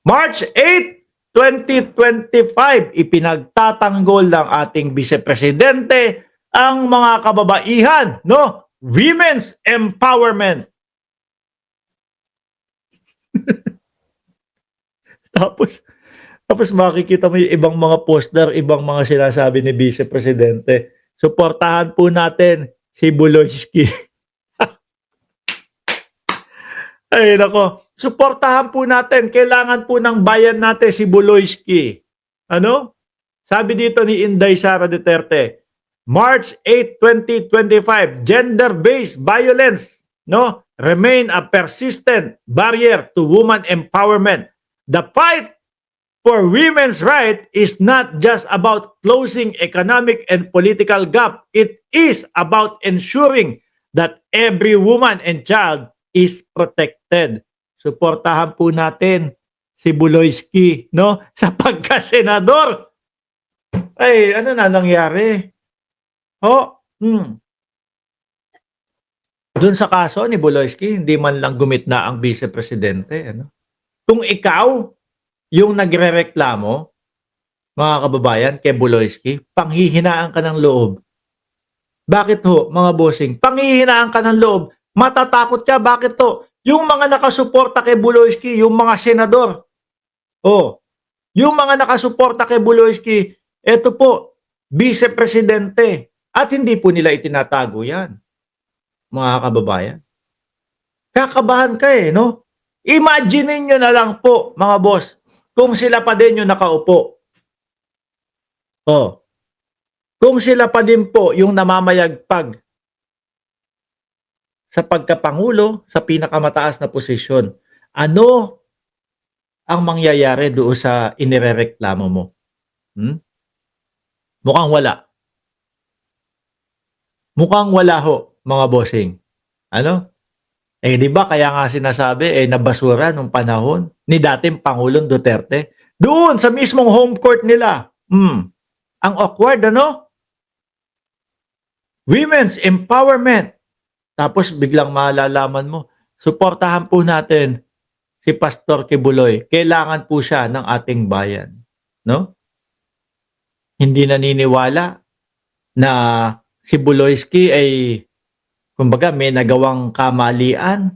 March 8, 2025, ipinagtatanggol ng ating Vice Presidente ang mga kababaihan, no? Women's empowerment. Tapos makikita mo yung ibang mga poster, ibang mga sinasabi ni Vice Presidente. Suportahan po natin si Buloyski. Ay nako, suportahan po natin. Kailangan po ng bayan natin si Buloyski. Ano? Sabi dito ni Inday Sara Duterte, March 8, 2025, gender-based violence, no, remain a persistent barrier to woman empowerment. The fight for women's rights is not just about closing economic and political gap. It is about ensuring that every woman and child is protected. Suportahan po natin si Buloyski, no, sa pagka-senador. Ay, ano na nangyari? Doon sa kaso ni Buloyski, hindi man lang gumitna ang Vice Presidente. Ano? Kung ikaw yung nagrereklamo, mga kababayan, kay Buloyski, panghihinaan ka ng loob. Bakit ho, mga bossing? Panghihinaan ka ng loob. Matatakot ka. Bakit to? Yung mga nakasuporta kay Buloyski, yung mga senador. Yung mga nakasuporta kay Buloyski, eto po, Vice Presidente. At hindi po nila itinatago yan, mga kababayan. Kakabahan ka no? Imagine nyo na lang po, mga boss, kung sila pa din yung nakaupo. Kung sila pa din po yung namamayagpag sa pagkapangulo sa pinakamataas na posisyon, ano ang mangyayari doon sa inirereklamo mo? Mukhang wala. Mukhang wala ho, mga bossing. Ano? Di ba kaya nga sinasabi, nabasura nung panahon ni dating Pangulong Duterte. Doon sa mismong home court nila. Ang awkward, ano? Women's empowerment. Tapos biglang malalaman mo, suportahan po natin si Pastor Kibuloy. Kailangan po siya ng ating bayan. No? Hindi naniniwala na si Buloyski ay kumbaga may nagawang kamalian.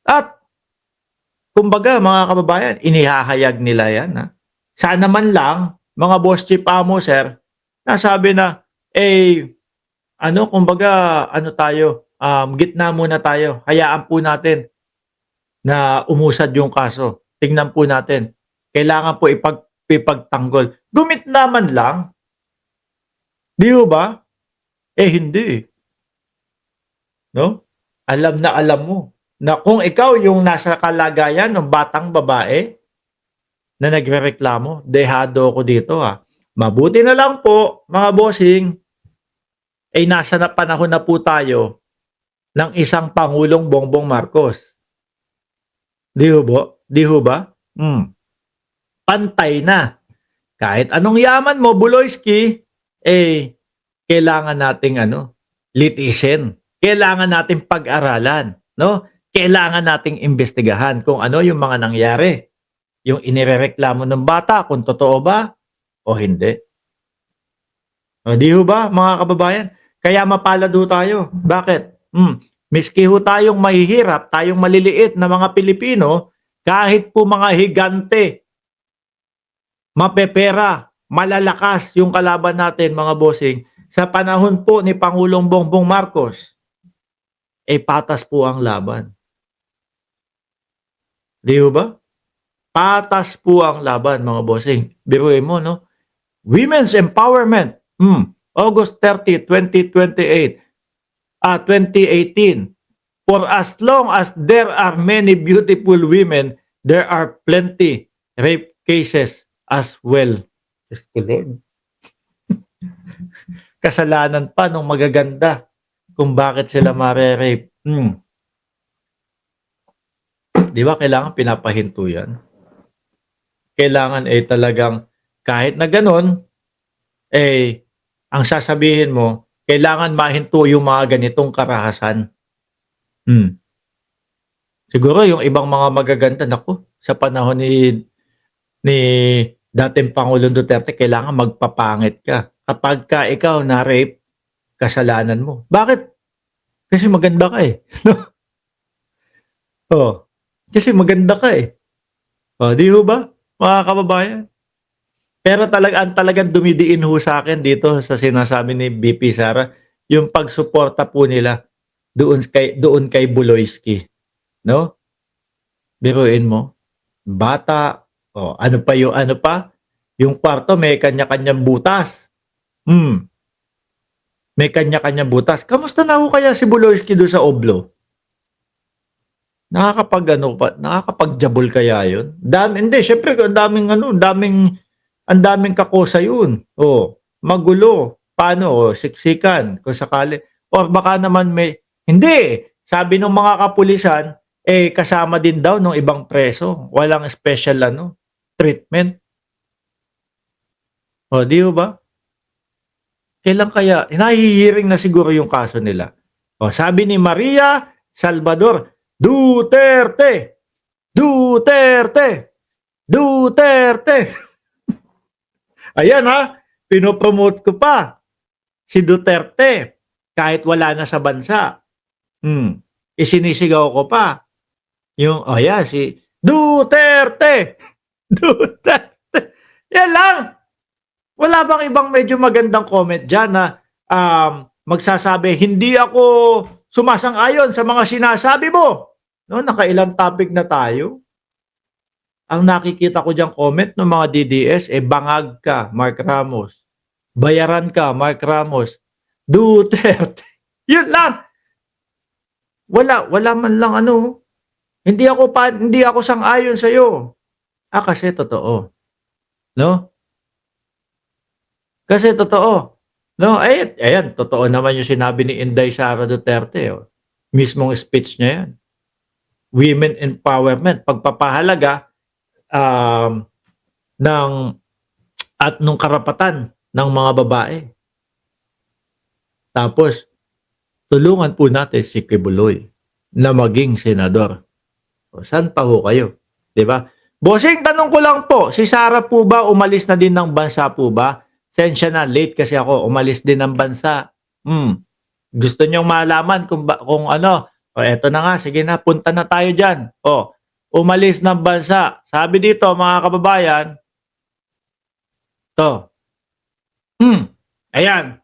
At kumbaga mga kababayan, inihahayag nila yan. Sana man lang, mga boss chief amo sir, nasabi na, kumbaga, gitna muna tayo. Hayaan po natin na umusad yung kaso. Tingnan po natin. Kailangan po ipagtanggol. Gumitna man lang. Di ba? Hindi. No? Alam na alam mo na kung ikaw yung nasa kalagayan ng batang babae na nagrereklamo, dehado ko dito Mabuti na lang po, mga bossing, nasa na panahon na po tayo ng isang Pangulong Bongbong Marcos. Di ho ba? Pantay na. Kahit anong yaman mo, Buloyski, kailangan nating litisin. Kailangan nating pag-aralan, no? Kailangan nating imbestigahan kung ano yung mga nangyari. Yung inirereklamo ng bata, kung totoo ba o hindi. Di ho ba, mga kababayan? Kaya mapalad ho tayo. Bakit? Miski ho tayong mahihirap, tayong maliliit na mga Pilipino, kahit po mga higante, mapepera, malalakas yung kalaban natin, mga bossing, sa panahon po ni Pangulong Bongbong Marcos, patas po ang laban. Di ba? Patas po ang laban, mga bossing. Biruin mo, no? Women's empowerment. August 30, 2018. 2018. For as long as there are many beautiful women, there are plenty rape cases as well. Just Lord. Kasalanan pa ng magaganda kung bakit sila mare-rape. Di ba kailangan pinapahinto yan? Kailangan talagang kahit na ganon, ang sasabihin mo, kailangan mahinto yung mga ganitong karahasan. Siguro yung ibang mga magaganda, naku, sa panahon ni dating Pangulong Duterte kailangan magpapangit ka. Kapagka ikaw na-rape, kasalanan mo. Bakit? Kasi maganda ka, eh. Oh, kasi maganda ka, eh. Oh, 'di ho ba, mga kababayan? Pero ang talagang dumidiin ho sa'kin dito sa sinasabi ni VP Sara, yung pagsuporta po nila doon kay Buloyski, 'no? Biruin mo, bata, oh, ano pa yung ano pa, yung kwarto may kanya-kanyang butas. Hmm, may kanya-kanyang butas. Kamusta na ho kaya si Buloyski dun sa Oblo? Nakakapag-ano pa, nakakapag-jabol kaya yun? Hindi, siyempre ang daming ano, ang daming kakosa yun. Oh, magulo. Paano? Oh, siksikan kung sakali. Or baka naman hindi. Sabi ng mga kapulisan, kasama din daw ng ibang preso. Walang special ano, treatment. O, di ba? Kailan kaya? Nahihiring na siguro yung kaso nila. O, sabi ni Maria Salvador Duterte. Duterte. Duterte. Ayan ha, pinopromote ko pa si Duterte kahit wala na sa bansa. Isinisigaw ko pa yung, ayan, si Duterte. Duterte. Yan lang. Wala bang ibang medyo magandang comment dyan na magsasabi, hindi ako sumasang-ayon sa mga sinasabi mo. No, nakailang topic na tayo. Ang nakikita ko diyang comment ng mga DDS, bangag ka, Mark Ramos. Bayaran ka, Mark Ramos. Duterte. Yun lang. Wala man lang ano. Hindi ako sang-ayon sa iyo. Kasi totoo. No? Kasi totoo. No, ayan, totoo naman yung sinabi ni Inday Sara Duterte. Oh. Mismong speech niya yan. Women empowerment, pagpapahalaga ng at nung karapatan ng mga babae. Tapos, tulungan po natin si Kibuloy na maging senador. O, saan pa ho kayo? 'Di ba? Bossing, tanong ko lang po, si Sara po ba umalis na din ng bansa po ba? Sensya na, late kasi ako, umalis din ng bansa. Gusto niyong malaman kung ano? O eto na nga, sige na, punta na tayo diyan. O, umalis ng bansa. Sabi dito, mga kababayan, to. Ayan.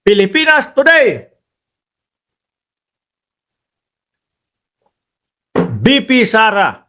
Pilipinas Today. BP Sara.